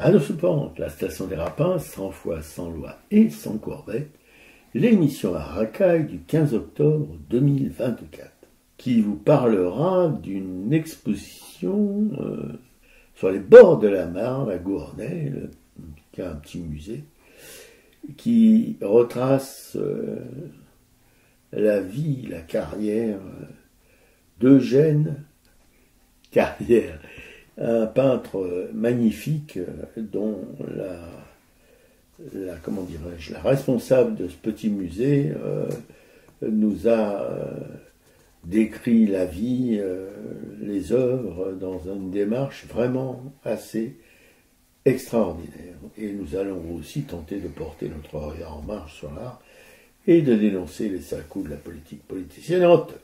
Radio Soupente, la station des Rapins, 100 fois sans loi et sans courbette, l'émission à Racaille du 15 octobre 2024, qui vous parlera d'une exposition sur les bords de la Marne à Gournay, qui a un petit musée, qui retrace la vie, la carrière d'Eugène Carrière, un peintre magnifique dont la responsable de ce petit musée nous a décrit la vie, les œuvres dans une démarche vraiment assez extraordinaire. Et nous allons aussi tenter de porter notre regard en marche sur l'art et de dénoncer les sales coups de la politique politicienne en toc.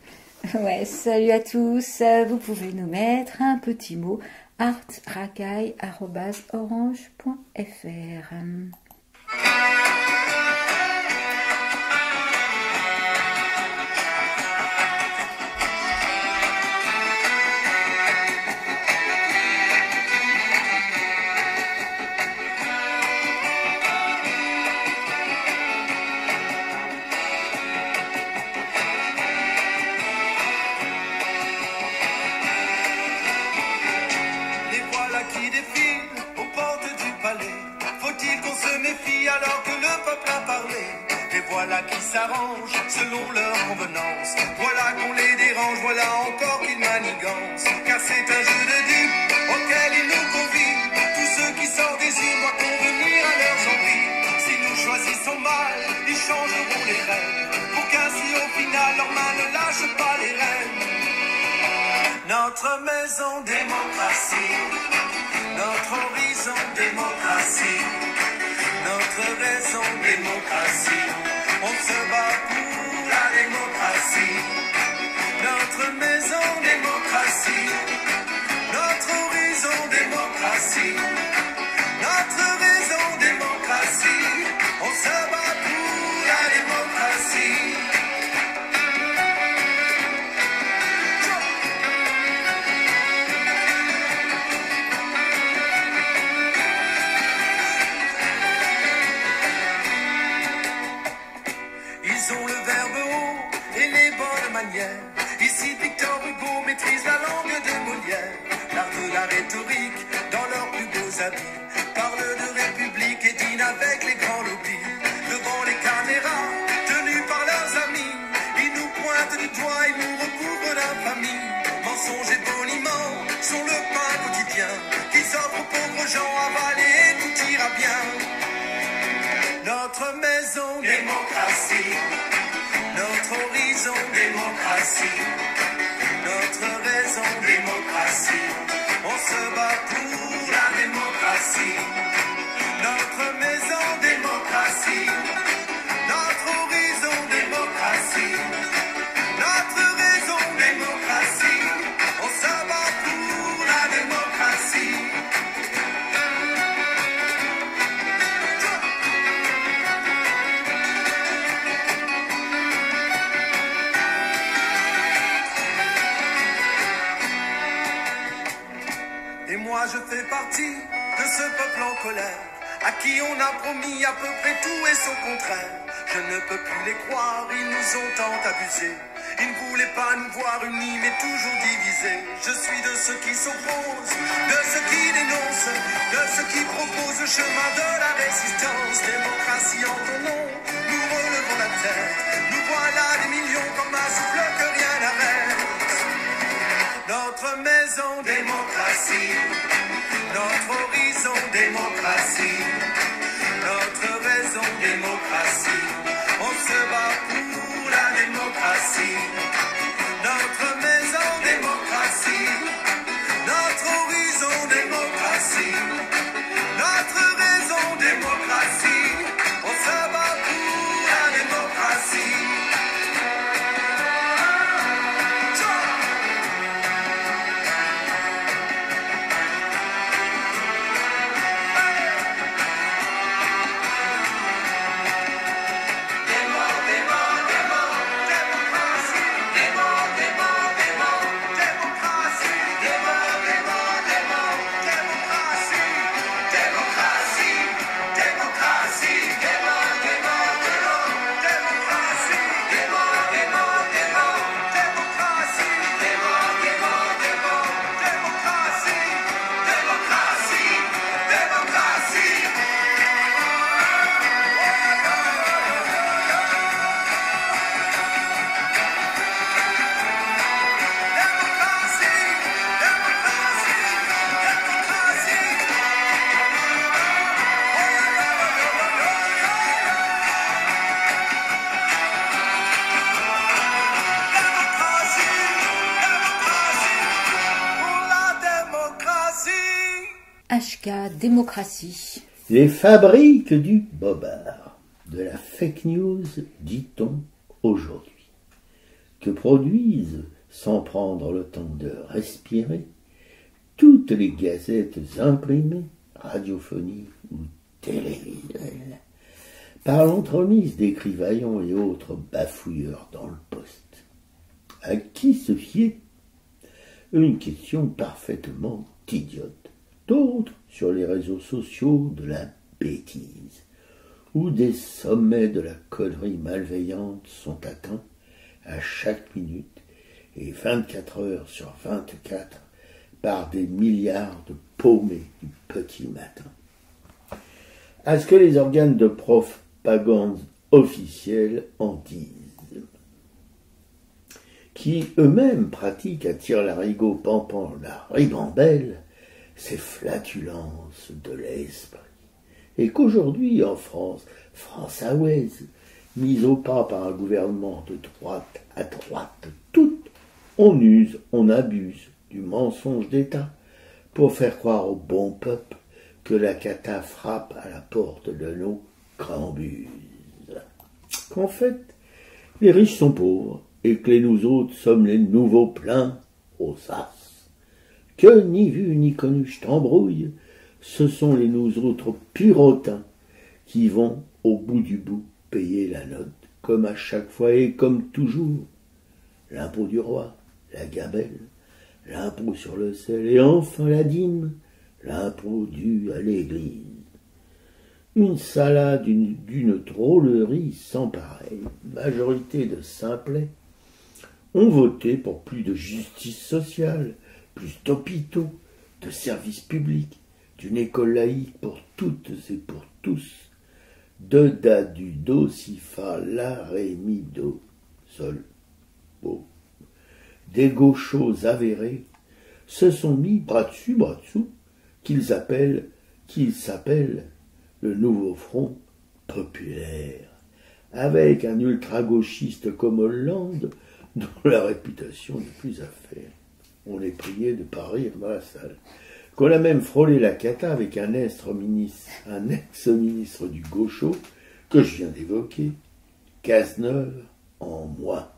Ouais, salut à tous. Vous pouvez nous mettre un petit mot artracaille@orange.fr. Voilà qui s'arrangent selon leur convenance. Voilà qu'on les dérange, voilà encore qu'ils manigancent. Car c'est un jeu de dupes auquel ils nous convient. Tous ceux qui sortent des îles doivent convenir à leurs envies. Si nous choisissons mal, ils changeront les règles. Pour qu'ainsi au final leurs mains ne lâchent pas les rênes. Notre maison démocratie, notre horizon démocratie, notre raison démocratie. On se bat pour la démocratie, notre maison démocratie, notre horizon démocratie, notre raison démocratie. On se bat pour la démocratie. Ici, Victor Hugo maîtrise la langue de Molière. L'art de la rhétorique dans leurs plus beaux habits. Parle de république et dîne avec les grands lobbies. Devant les caméras, tenus par leurs amis, ils nous pointent du doigt et nous recouvrent d'infamie. Mensonges et boniments sont le pain quotidien qu'ils offrent aux pauvres gens avalés et tout ira bien. Notre maison démocratie, notre horizon démocratie, notre raison démocratie. On se bat pour la démocratie. Notre maison démocratie, notre horizon démocratie, notre raison démocratie. On se bat pour la démocratie. Moi je fais partie de ce peuple en colère, à qui on a promis à peu près tout et son contraire. Je ne peux plus les croire, ils nous ont tant abusés. Ils ne voulaient pas nous voir unis mais toujours divisés. Je suis de ceux qui s'opposent, de ceux qui dénoncent, de ceux qui proposent le chemin de la résistance. Démocratie en ton nom, nous relevons la tête. Nous voilà des millions comme un souffle que rien n'arrête. Notre maison démocratie, notre horizon démocratie, notre raison démocratie. On se bat pour la démocratie. Notre maison démocratie, notre horizon démocratie, notre raison démocratie. démocratie. Les fabriques du bobard, de la fake news, dit-on aujourd'hui, que produisent, sans prendre le temps de respirer, toutes les gazettes imprimées, radiophoniques ou télévisuelles, par l'entremise d'écrivaillons et autres bafouilleurs dans le poste. À qui se fier? Une question parfaitement idiote. D'autres sur les réseaux sociaux de la bêtise, où des sommets de la connerie malveillante sont atteints à chaque minute et 24 heures sur 24 par des milliards de paumés du petit matin. À ce que les organes de propagande officiels en disent, qui eux-mêmes pratiquent à tire-larigot pampant la ribambelle ces flatulences de l'esprit, et qu'aujourd'hui en France, française, mise au pas par un gouvernement de droite à droite toute, on use, on abuse du mensonge d'État pour faire croire au bon peuple que la cata frappe à la porte de nos crambuses. Qu'en fait, les riches sont pauvres et que nous autres sommes les nouveaux pleins aux as. Que ni vu ni connu je t'embrouille, ce sont les nous autres purotins qui vont au bout du bout payer la note, comme à chaque fois et comme toujours. L'impôt du roi, la gabelle, l'impôt sur le sel et enfin la dîme, l'impôt dû à l'église. Une salade d'une drôlerie sans pareille. Majorité de simplets ont voté pour plus de justice sociale, plus d'hôpitaux, de services publics, d'une école laïque pour toutes et pour tous, de da du do si fa la ré mi do sol bo. Des gauchos avérés se sont mis bras dessous qu'ils s'appellent le nouveau Front populaire, avec un ultra-gauchiste comme Hollande, dont la réputation n'est plus à faire. On est prié de pas rire dans la salle. Qu'on a même frôlé la cata avec un ex-ministre du gaucho, que je viens d'évoquer, Cazeneuve en moi.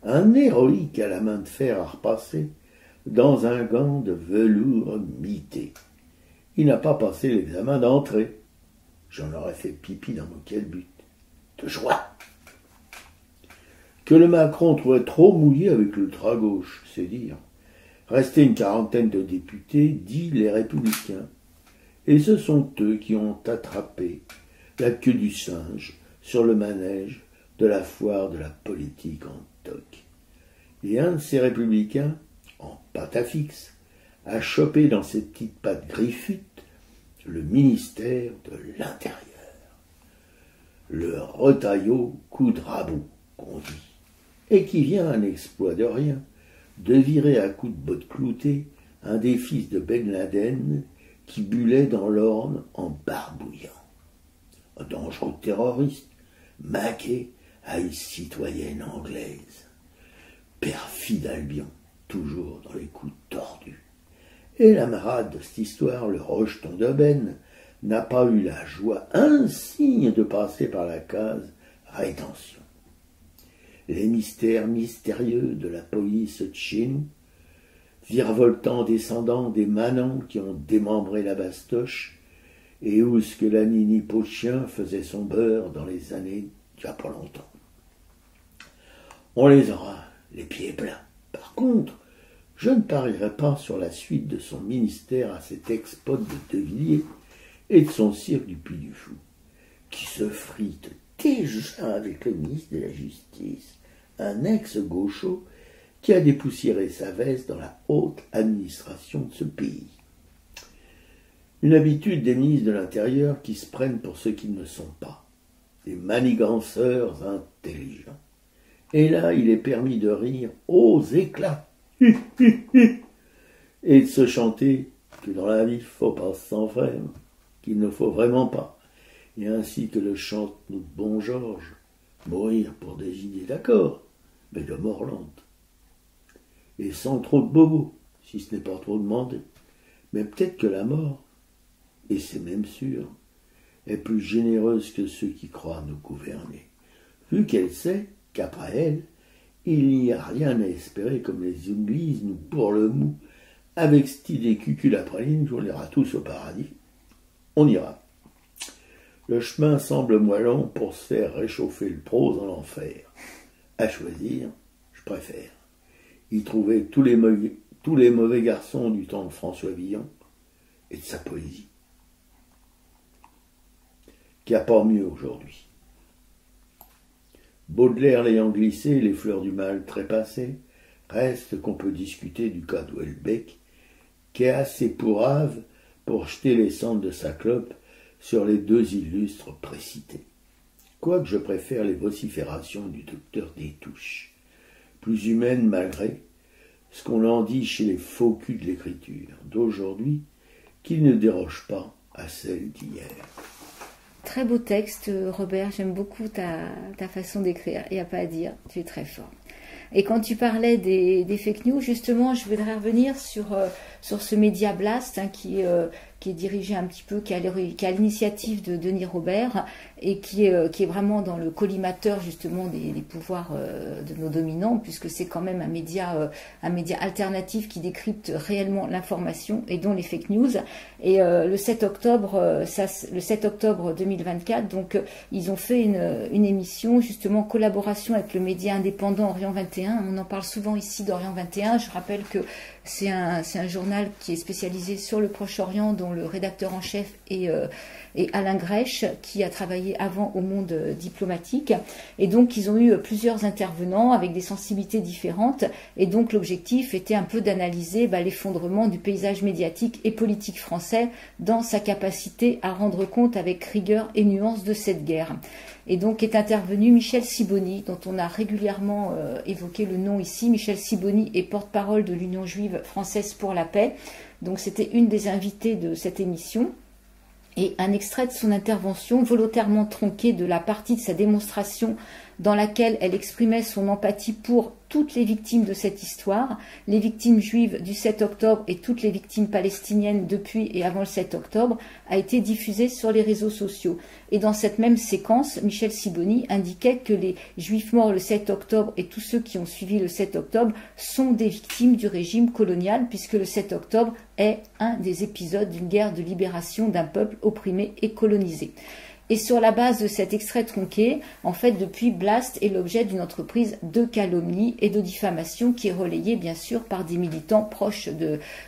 Un héroïque à la main de fer à repasser, dans un gant de velours mité. Il n'a pas passé l'examen d'entrée. J'en aurais fait pipi dans mon quel-but. De joie. Que le Macron trouvait trop mouillé avec l'ultra-gauche, c'est dire. Restait une quarantaine de députés, dit les Républicains. Et ce sont eux qui ont attrapé la queue du singe sur le manège de la foire de la politique en toc. Et un de ces Républicains, en pâte à fixe, a chopé dans ses petites pattes griffutes le ministère de l'Intérieur. Le retaillot coup de rabot, qu'on dit, et qui vient un exploit de rien, de virer à coups de bottes cloutées un des fils de Ben Laden qui bullait dans l'Orne en barbouillant. Un dangereux terroriste, maqué à une citoyenne anglaise. Perfide Albion, toujours dans les coups tordus. Et la marade de cette histoire, le rejeton de Ben, n'a pas eu la joie insigne de passer par la case rétention. Les mystères mystérieux de la police de chez nous, virevoltant descendant des manants qui ont démembré la bastoche, et où ce que la Nini Pochien faisait son beurre dans les années d'il n'y a pas longtemps. On les aura les pieds pleins. Par contre, je ne parierai pas sur la suite de son ministère à cet ex-pote de Devilliers et de son cirque du Puy du Fou, qui se frite déjà avec le ministre de la Justice, un ex-gaucho qui a dépoussiéré sa veste dans la haute administration de ce pays. Une habitude des ministres de l'Intérieur qui se prennent pour ceux qu'ils ne sont pas, des maniganceurs intelligents. Et là, il est permis de rire aux éclats, et de se chanter que dans la vie, il ne faut pas s'en faire, qu'il ne faut vraiment pas, et ainsi que le chante notre bon Georges, mourir pour des idées, d'accord, mais de mort lente. Et sans trop de bobos, si ce n'est pas trop demandé. Mais peut-être que la mort et c'est même sûr, est plus généreuse que ceux qui croient nous gouverner, vu qu'elle sait qu'après elle, il n'y a rien à espérer comme les églises nous bourrent le mou, avec cette idée cuculapraline qu'on ira tous au paradis. On ira. Le chemin semble moins long pour se faire réchauffer le prose en enfer. À choisir, je préfère y trouver tous les mauvais garçons du temps de François Villon et de sa poésie. Qu'il n'y a pas mieux aujourd'hui. Baudelaire l'ayant glissé, les fleurs du mal trépassées, reste qu'on peut discuter du cas d'Houellebecq, qui est assez pourrave pour jeter les cendres de sa clope sur les deux illustres précités. Quoique je préfère les vociférations du docteur Destouches, plus humaines malgré ce qu'on en dit chez les faux culs de l'écriture d'aujourd'hui, qui ne dérogent pas à celle d'hier. Très beau texte, Robert, j'aime beaucoup ta façon d'écrire, il n'y a pas à dire, tu es très fort. Et quand tu parlais des fake news, justement, je voudrais revenir sur ce média Blast qui est dirigé un petit peu, qui a l'initiative de Denis Robert et qui est vraiment dans le collimateur justement des pouvoirs de nos dominants, puisque c'est quand même un média alternatif qui décrypte réellement l'information et dont les fake news. Et le 7 octobre 2024, donc ils ont fait une émission justement en collaboration avec le média indépendant Orient 21. On en parle souvent ici d'Orient 21. Je rappelle que c'est un journal qui est spécialisé sur le Proche-Orient, dont le rédacteur en chef est Alain Grèche, qui a travaillé avant au Monde diplomatique. Et donc, ils ont eu plusieurs intervenants avec des sensibilités différentes. Et donc, l'objectif était un peu d'analyser l'effondrement du paysage médiatique et politique français dans sa capacité à rendre compte avec rigueur et nuance de cette guerre. Et donc est intervenu Michel Sibony, dont on a régulièrement évoqué le nom ici. Michel Sibony est porte-parole de l'Union juive française pour la paix. Donc c'était une des invitées de cette émission. Et un extrait de son intervention, volontairement tronqué de la partie de sa démonstration dans laquelle elle exprimait son empathie pour toutes les victimes de cette histoire, les victimes juives du 7 octobre et toutes les victimes palestiniennes depuis et avant le 7 octobre, a été diffusée sur les réseaux sociaux. Et dans cette même séquence, Michel Sibony indiquait que les juifs morts le 7 octobre et tous ceux qui ont suivi le 7 octobre sont des victimes du régime colonial, puisque le 7 octobre est un des épisodes d'une guerre de libération d'un peuple opprimé et colonisé. Et sur la base de cet extrait tronqué, en fait, depuis, Blast est l'objet d'une entreprise de calomnie et de diffamation qui est relayée, bien sûr, par des militants proches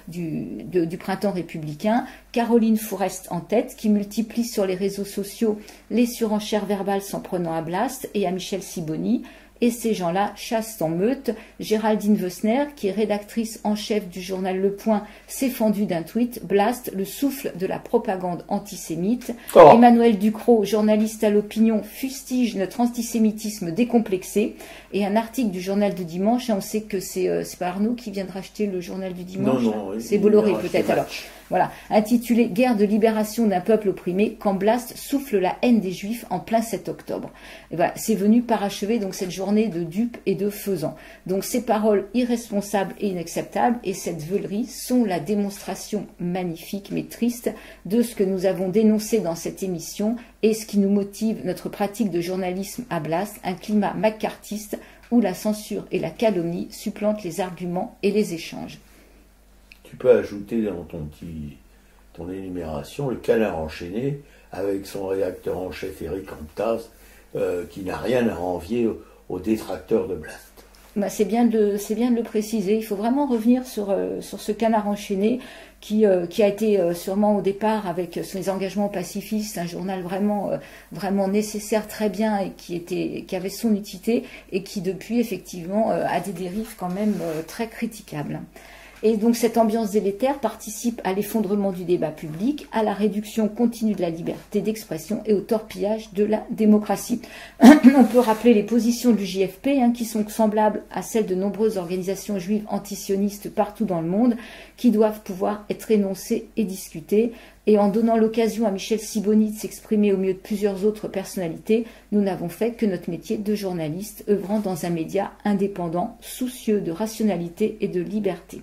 du printemps républicain. Caroline Fourest en tête, qui multiplie sur les réseaux sociaux les surenchères verbales s'en prenant à Blast et à Michel Sibony. Et ces gens-là chassent en meute. Géraldine Wessner, qui est rédactrice en chef du journal Le Point, s'est fendue d'un tweet. Blast, le souffle de la propagande antisémite. Oh. Emmanuel Ducrot, journaliste à l'opinion, fustige notre antisémitisme décomplexé. Et un article du journal du dimanche, on sait que c'est pas Arnaud qui vient de racheter le journal du dimanche. Non, c'est Bolloré peut-être alors. Voilà, intitulé « Guerre de libération d'un peuple opprimé, quand Blast souffle la haine des Juifs en plein 7 octobre ». Et voilà, c'est venu parachever donc cette journée de dupes et de faisans. Donc ces paroles irresponsables et inacceptables et cette veulerie sont la démonstration magnifique mais triste de ce que nous avons dénoncé dans cette émission et ce qui nous motive notre pratique de journalisme à Blast, un climat macartiste où la censure et la calomnie supplantent les arguments et les échanges. Tu peux ajouter dans ton énumération le Canard enchaîné avec son rédacteur en chef Éric Antas qui n'a rien à envier aux détracteurs de Blast. C'est bien de le préciser. Il faut vraiment revenir sur ce Canard enchaîné qui a été sûrement au départ avec ses engagements pacifistes un journal vraiment nécessaire, très bien et qui avait son utilité et qui depuis effectivement a des dérives quand même très critiquables. Et donc cette ambiance délétère participe à l'effondrement du débat public, à la réduction continue de la liberté d'expression et au torpillage de la démocratie. On peut rappeler les positions du JFP qui sont semblables à celles de nombreuses organisations juives antisionistes partout dans le monde, qui doivent pouvoir être énoncées et discutées. Et en donnant l'occasion à Michel Sibony de s'exprimer au milieu de plusieurs autres personnalités, nous n'avons fait que notre métier de journaliste, œuvrant dans un média indépendant, soucieux de rationalité et de liberté.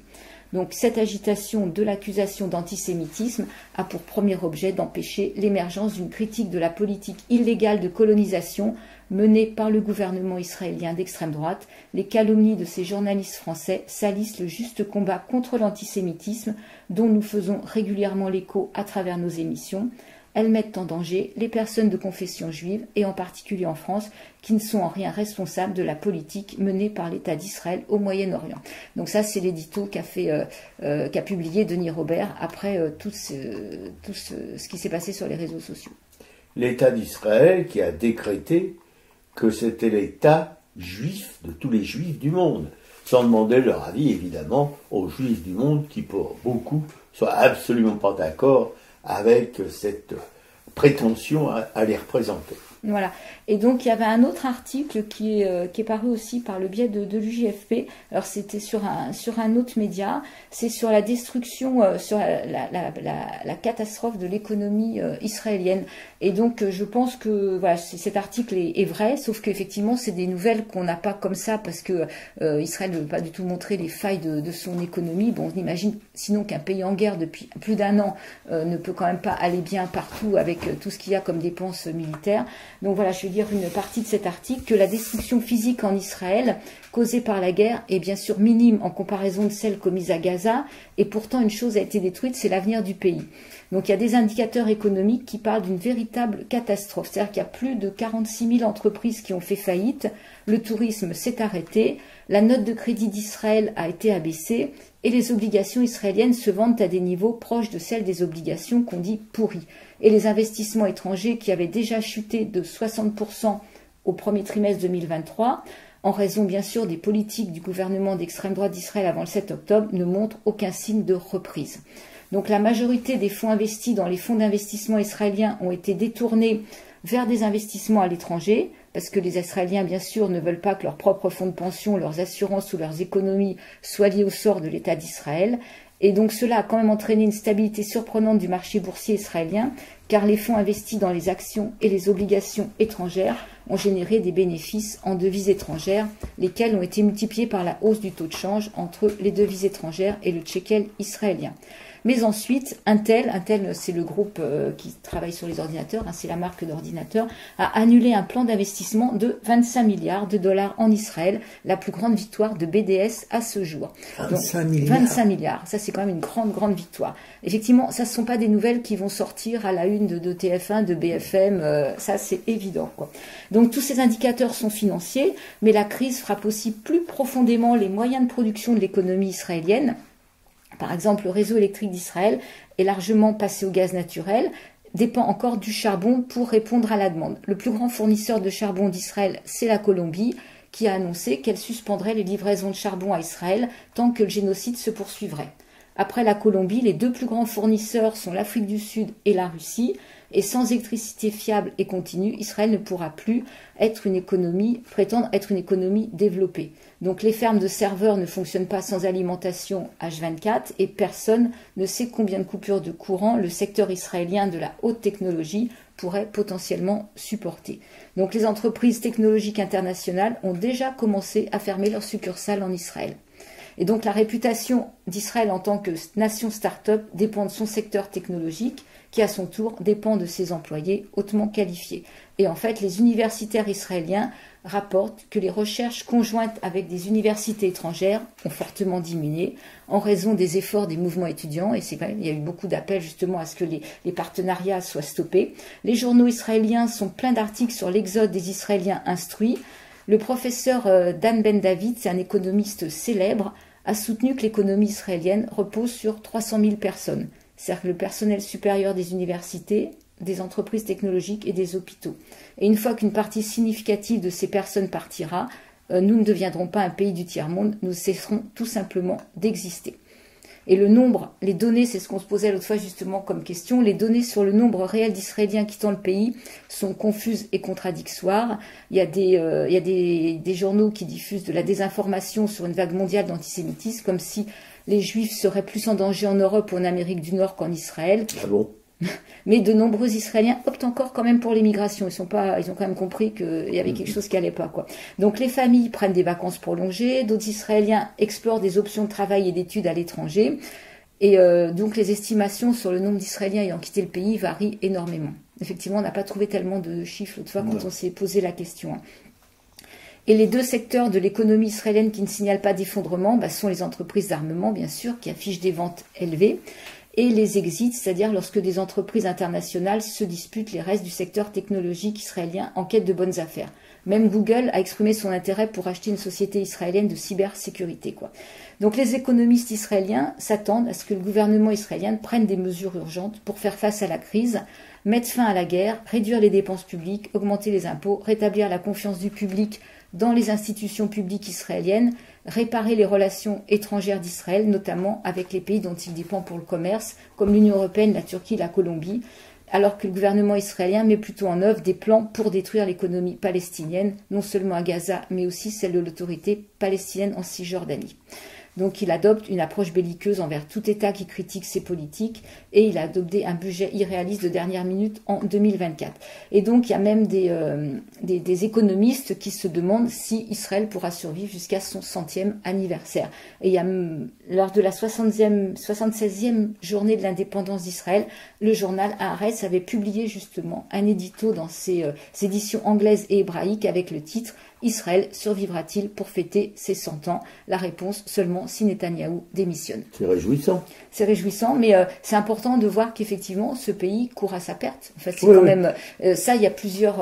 Donc cette agitation de l'accusation d'antisémitisme a pour premier objet d'empêcher l'émergence d'une critique de la politique illégale de colonisation menée par le gouvernement israélien d'extrême droite. Les calomnies de ces journalistes français salissent le juste combat contre l'antisémitisme dont nous faisons régulièrement l'écho à travers nos émissions. Elles mettent en danger les personnes de confession juive, et en particulier en France, qui ne sont en rien responsables de la politique menée par l'État d'Israël au Moyen-Orient. Donc ça, c'est l'édito qu'a publié Denis Robert après tout ce qui s'est passé sur les réseaux sociaux. L'État d'Israël qui a décrété que c'était l'État juif de tous les juifs du monde, sans demander leur avis, évidemment, aux juifs du monde qui, pour beaucoup, sont absolument pas d'accord avec cette prétention à les représenter. Voilà. Et donc, il y avait un autre article qui est paru aussi par le biais de l'UJFP. Alors, c'était sur un autre média. C'est sur la destruction, sur la catastrophe de l'économie israélienne. Et donc, je pense que voilà, cet article est vrai, sauf qu'effectivement, c'est des nouvelles qu'on n'a pas comme ça, parce que Israël ne veut pas du tout montrer les failles de son économie. Bon, on imagine sinon qu'un pays en guerre depuis plus d'un an ne peut quand même pas aller bien partout avec tout ce qu'il y a comme dépenses militaires. Donc voilà, je veux dire une partie de cet article, que la destruction physique en Israël causée par la guerre est bien sûr minime en comparaison de celle commise à Gaza, et pourtant une chose a été détruite, c'est l'avenir du pays. Donc il y a des indicateurs économiques qui parlent d'une véritable catastrophe, c'est-à-dire qu'il y a plus de 46 000 entreprises qui ont fait faillite, le tourisme s'est arrêté, la note de crédit d'Israël a été abaissée, et les obligations israéliennes se vendent à des niveaux proches de celles des obligations qu'on dit pourries. Et les investissements étrangers qui avaient déjà chuté de 60% au premier trimestre 2023, en raison bien sûr des politiques du gouvernement d'extrême droite d'Israël avant le 7 octobre, ne montrent aucun signe de reprise. Donc la majorité des fonds investis dans les fonds d'investissement israéliens ont été détournés vers des investissements à l'étranger, parce que les Israéliens, bien sûr, ne veulent pas que leurs propres fonds de pension, leurs assurances ou leurs économies soient liés au sort de l'État d'Israël. Et donc cela a quand même entraîné une stabilité surprenante du marché boursier israélien, car les fonds investis dans les actions et les obligations étrangères ont généré des bénéfices en devises étrangères, lesquels ont été multipliés par la hausse du taux de change entre les devises étrangères et le shekel israélien. Mais ensuite, Intel, c'est le groupe qui travaille sur les ordinateurs, c'est la marque d'ordinateurs, a annulé un plan d'investissement de 25 milliards de dollars en Israël, la plus grande victoire de BDS à ce jour. 25 Donc, milliards. 25 milliards, ça c'est quand même une grande victoire. Effectivement, ça ne sont pas des nouvelles qui vont sortir à la une de TF1, de BFM, ça c'est évident, quoi. Donc tous ces indicateurs sont financiers, mais la crise frappe aussi plus profondément les moyens de production de l'économie israélienne. Par exemple, le réseau électrique d'Israël est largement passé au gaz naturel, dépend encore du charbon pour répondre à la demande. Le plus grand fournisseur de charbon d'Israël, c'est la Colombie, qui a annoncé qu'elle suspendrait les livraisons de charbon à Israël tant que le génocide se poursuivrait. Après la Colombie, les deux plus grands fournisseurs sont l'Afrique du Sud et la Russie, et sans électricité fiable et continue, Israël ne pourra plus prétendre être une économie développée. Donc les fermes de serveurs ne fonctionnent pas sans alimentation H24 et personne ne sait combien de coupures de courant le secteur israélien de la haute technologie pourrait potentiellement supporter. Donc les entreprises technologiques internationales ont déjà commencé à fermer leurs succursales en Israël. Et donc la réputation d'Israël en tant que nation start-up dépend de son secteur technologique, qui à son tour dépend de ses employés hautement qualifiés. Et en fait, les universitaires israéliens rapportent que les recherches conjointes avec des universités étrangères ont fortement diminué en raison des efforts des mouvements étudiants, et il y a eu beaucoup d'appels justement à ce que les partenariats soient stoppés. Les journaux israéliens sont pleins d'articles sur l'exode des Israéliens instruits. Le professeur Dan Ben David, c'est un économiste célèbre, a soutenu que l'économie israélienne repose sur 300 000 personnes. C'est-à-dire que le personnel supérieur des universités, des entreprises technologiques et des hôpitaux. Et une fois qu'une partie significative de ces personnes partira, nous ne deviendrons pas un pays du tiers-monde, nous cesserons tout simplement d'exister. Et le nombre, les données, c'est ce qu'on se posait l'autre fois justement comme question, les données sur le nombre réel d'Israéliens quittant le pays sont confuses et contradictoires. Il y a des journaux qui diffusent de la désinformation sur une vague mondiale d'antisémitisme, comme si les Juifs seraient plus en danger en Europe ou en Amérique du Nord qu'en Israël. Ah bon ? Mais de nombreux Israéliens optent encore quand même pour l'immigration. Ils ont quand même compris qu'il y avait quelque chose qui allait pas, quoi. Donc les familles prennent des vacances prolongées, d'autres Israéliens explorent des options de travail et d'études à l'étranger. Et donc les estimations sur le nombre d'Israéliens ayant quitté le pays varient énormément. Effectivement, on n'a pas trouvé tellement de chiffres l'autre fois quand on s'est posé la question. Et les deux secteurs de l'économie israélienne qui ne signalent pas d'effondrement sont les entreprises d'armement, bien sûr, qui affichent des ventes élevées, et les exits, c'est-à-dire lorsque des entreprises internationales se disputent les restes du secteur technologique israélien en quête de bonnes affaires. Même Google a exprimé son intérêt pour acheter une société israélienne de cybersécurité, quoi. Donc les économistes israéliens s'attendent à ce que le gouvernement israélien prenne des mesures urgentes pour faire face à la crise, mettre fin à la guerre, réduire les dépenses publiques, augmenter les impôts, rétablir la confiance du public dans les institutions publiques israéliennes, réparer les relations étrangères d'Israël, notamment avec les pays dont il dépend pour le commerce, comme l'Union européenne, la Turquie, la Colombie, alors que le gouvernement israélien met plutôt en œuvre des plans pour détruire l'économie palestinienne, non seulement à Gaza, mais aussi celle de l'autorité palestinienne en Cisjordanie. Donc il adopte une approche belliqueuse envers tout État qui critique ses politiques et il a adopté un budget irréaliste de dernière minute en 2024. Et donc il y a même des économistes qui se demandent si Israël pourra survivre jusqu'à son 100e anniversaire. Et il y a, lors de la 76e journée de l'indépendance d'Israël, le journal Haaretz avait publié justement un édito dans ses éditions anglaises et hébraïques avec le titre « Israël survivra-t-il pour fêter ses 100 ans ?» La réponse seulement si Netanyahou démissionne. C'est réjouissant. C'est réjouissant, mais c'est important de voir qu'effectivement ce pays court à sa perte. En fait, c'est quand même ça. Il y a plusieurs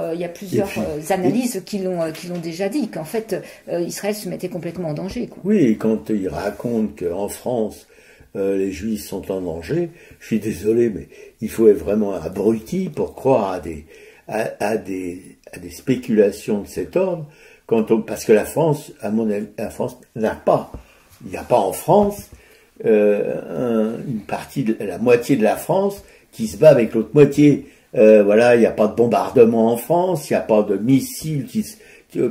analyses qui l'ont déjà dit qu'en fait Israël se mettait complètement en danger, quoi. Oui, et quand il raconte qu'en France les Juifs sont en danger, je suis désolé, mais il faut être vraiment abruti pour croire à des spéculations de cet ordre. Parce que la France, à mon avis, il n'y a pas en France une partie la moitié de la France qui se bat avec l'autre moitié. Voilà, il n'y a pas de bombardement en France, il n'y a pas de missiles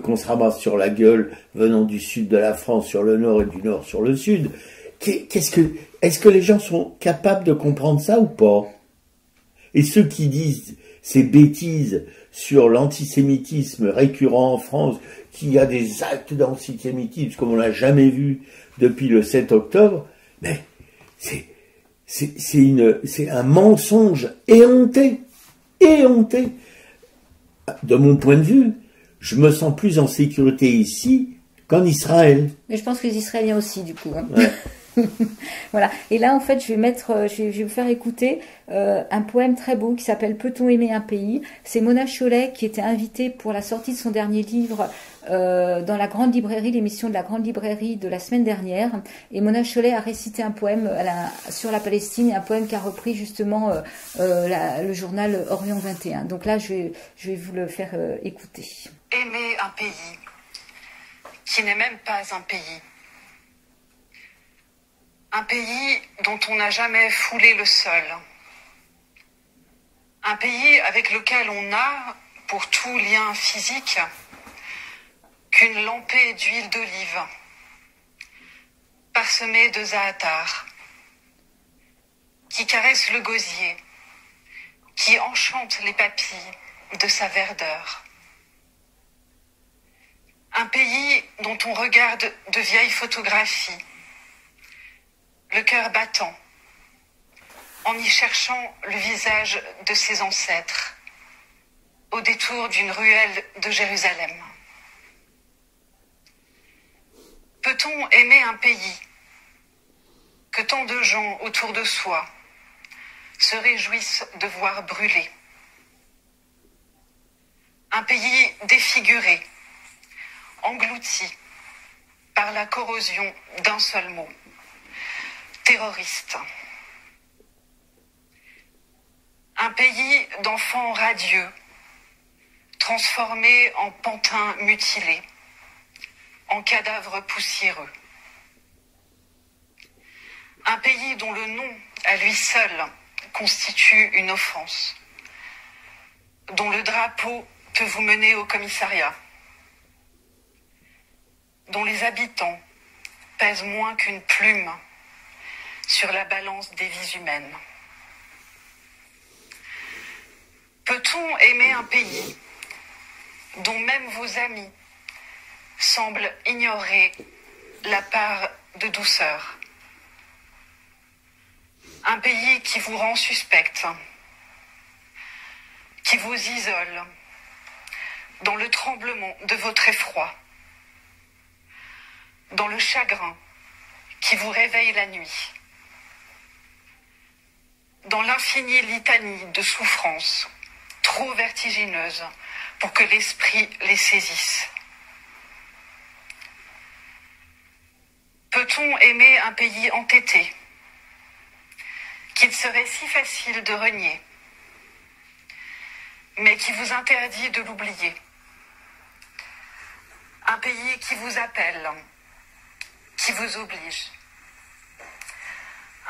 qu'on se ramasse sur la gueule venant du sud de la France sur le nord et du nord sur le sud. Est-ce que les gens sont capables de comprendre ça ou pas? Et ceux qui disent ces bêtises sur l'antisémitisme récurrent en France, qu'il y a des actes d'antisémitisme comme on l'a jamais vu depuis le 7 octobre, mais c'est un mensonge éhonté. De mon point de vue, je me sens plus en sécurité ici qu'en Israël. Mais je pense que les Israéliens aussi, du coup. Ouais. Voilà. Et là, en fait, je vais vous faire écouter un poème très beau qui s'appelle Peut-on aimer un pays? C'est Mona Chollet qui était invitée pour la sortie de son dernier livre dans la Grande Librairie, l'émission de la Grande Librairie de la semaine dernière. Et Mona Chollet a récité un poème sur la Palestine, un poème qu'a repris justement le journal Orient 21. Donc là, je vais vous le faire écouter. Aimer un pays qui n'est même pas un pays. Un pays dont on n'a jamais foulé le sol. Un pays avec lequel on n'a, pour tout lien physique, qu'une lampée d'huile d'olive, parsemée de za'atar, qui caresse le gosier, qui enchante les papilles de sa verdeur. Un pays dont on regarde de vieilles photographies, le cœur battant, en y cherchant le visage de ses ancêtres, au détour d'une ruelle de Jérusalem. Peut-on aimer un pays que tant de gens autour de soi se réjouissent de voir brûler? Un pays défiguré, englouti par la corrosion d'un seul mot. Terroriste. Un pays d'enfants radieux, transformés en pantins mutilés, en cadavres poussiéreux. Un pays dont le nom, à lui seul, constitue une offense, dont le drapeau peut vous mener au commissariat, dont les habitants pèsent moins qu'une plume sur la balance des vies humaines. Peut-on aimer un pays dont même vos amis semblent ignorer la part de douceur? Un pays qui vous rend suspecte, qui vous isole dans le tremblement de votre effroi, dans le chagrin qui vous réveille la nuit, dans l'infinie litanie de souffrances trop vertigineuses pour que l'esprit les saisisse. Peut-on aimer un pays entêté, qu'il serait si facile de renier, mais qui vous interdit de l'oublier? Un pays qui vous appelle, qui vous oblige.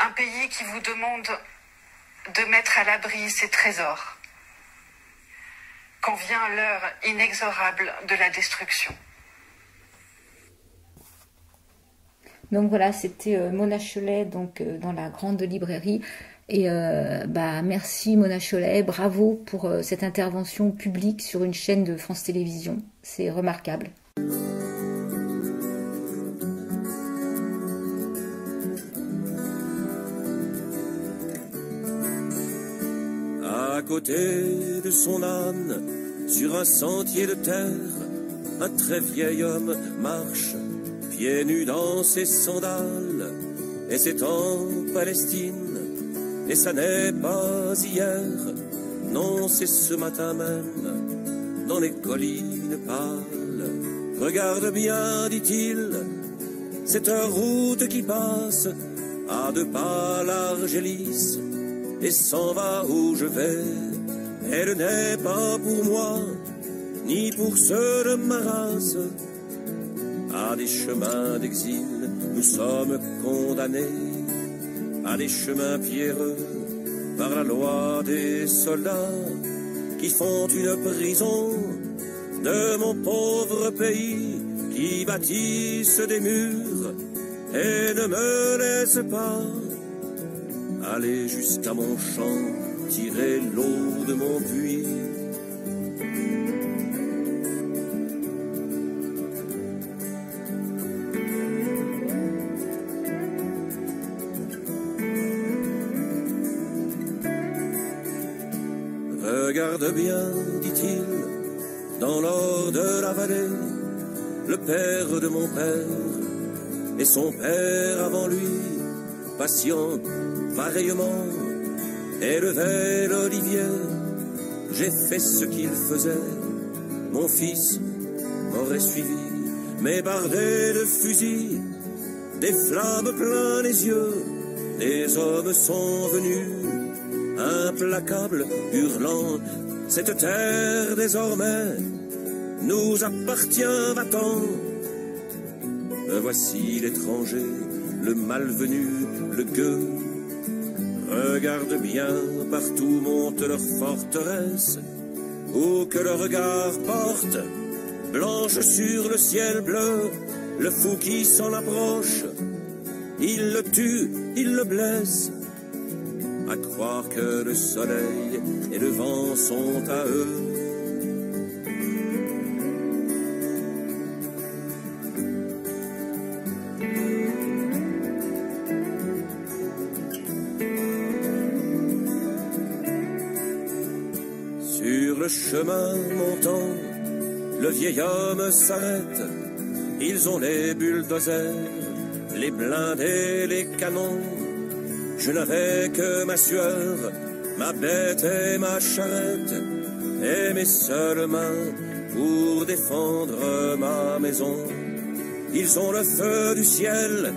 Un pays qui vous demande de mettre à l'abri ses trésors quand vient l'heure inexorable de la destruction. Donc voilà, c'était Mona Chollet donc, dans la grande librairie. Et merci Mona Chollet, bravo pour cette intervention publique sur une chaîne de France Télévisions. C'est remarquable. À côté de son âne, sur un sentier de terre, un très vieil homme marche, pieds nus dans ses sandales, et c'est en Palestine, et ça n'est pas hier, non c'est ce matin même, dans les collines pâles. Regarde bien, dit-il, cette route qui passe, à 2 pas large et lisse, et s'en va où je vais. Elle n'est pas pour moi, ni pour ceux de ma race. À des chemins d'exil, nous sommes condamnés, à des chemins pierreux, par la loi des soldats, qui font une prison de mon pauvre pays, qui bâtissent des murs et ne me laissent pas aller jusqu'à mon champ, tirer l'eau de mon puits. Regarde bien, dit-il, dans l'or de la vallée, le père de mon père et son père avant lui, patient, pareillement, élevait l'olivier. J'ai fait ce qu'il faisait, mon fils m'aurait suivi, mais bardé de fusils, des flammes plein les yeux, des hommes sont venus, implacables, hurlant, cette terre désormais nous appartient, va-t'en. Voici l'étranger, le malvenu, le gueux. Regarde bien, partout monte leur forteresse, où que le regard porte, blanche sur le ciel bleu, le fou qui s'en approche, il le tue, il le blesse, à croire que le soleil et le vent sont à eux. Sur le chemin montant, le vieil homme s'arrête. Ils ont les bulldozers, les blindés, les canons. Je n'avais que ma sueur, ma bête et ma charrette, et mes seules mains pour défendre ma maison. Ils ont le feu du ciel,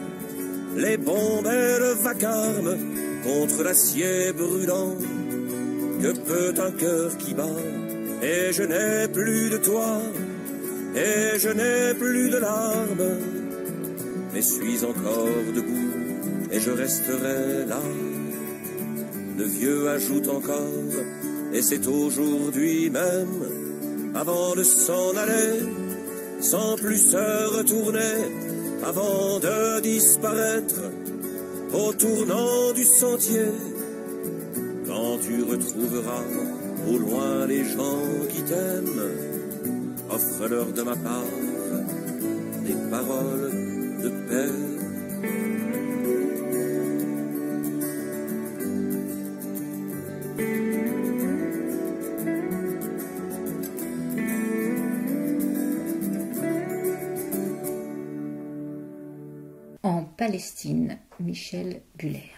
les bombes et le vacarme contre l'acier brûlant. Que peut un cœur qui bat, et je n'ai plus de toi, et je n'ai plus de larmes, mais suis encore debout, et je resterai là. Le vieux ajoute encore, et c'est aujourd'hui même, avant de s'en aller, sans plus se retourner, avant de disparaître, au tournant du sentier. Quand tu retrouveras Au loin, les gens qui t'aiment, offre-leur de ma part des paroles de paix. En Palestine, Michel Buller.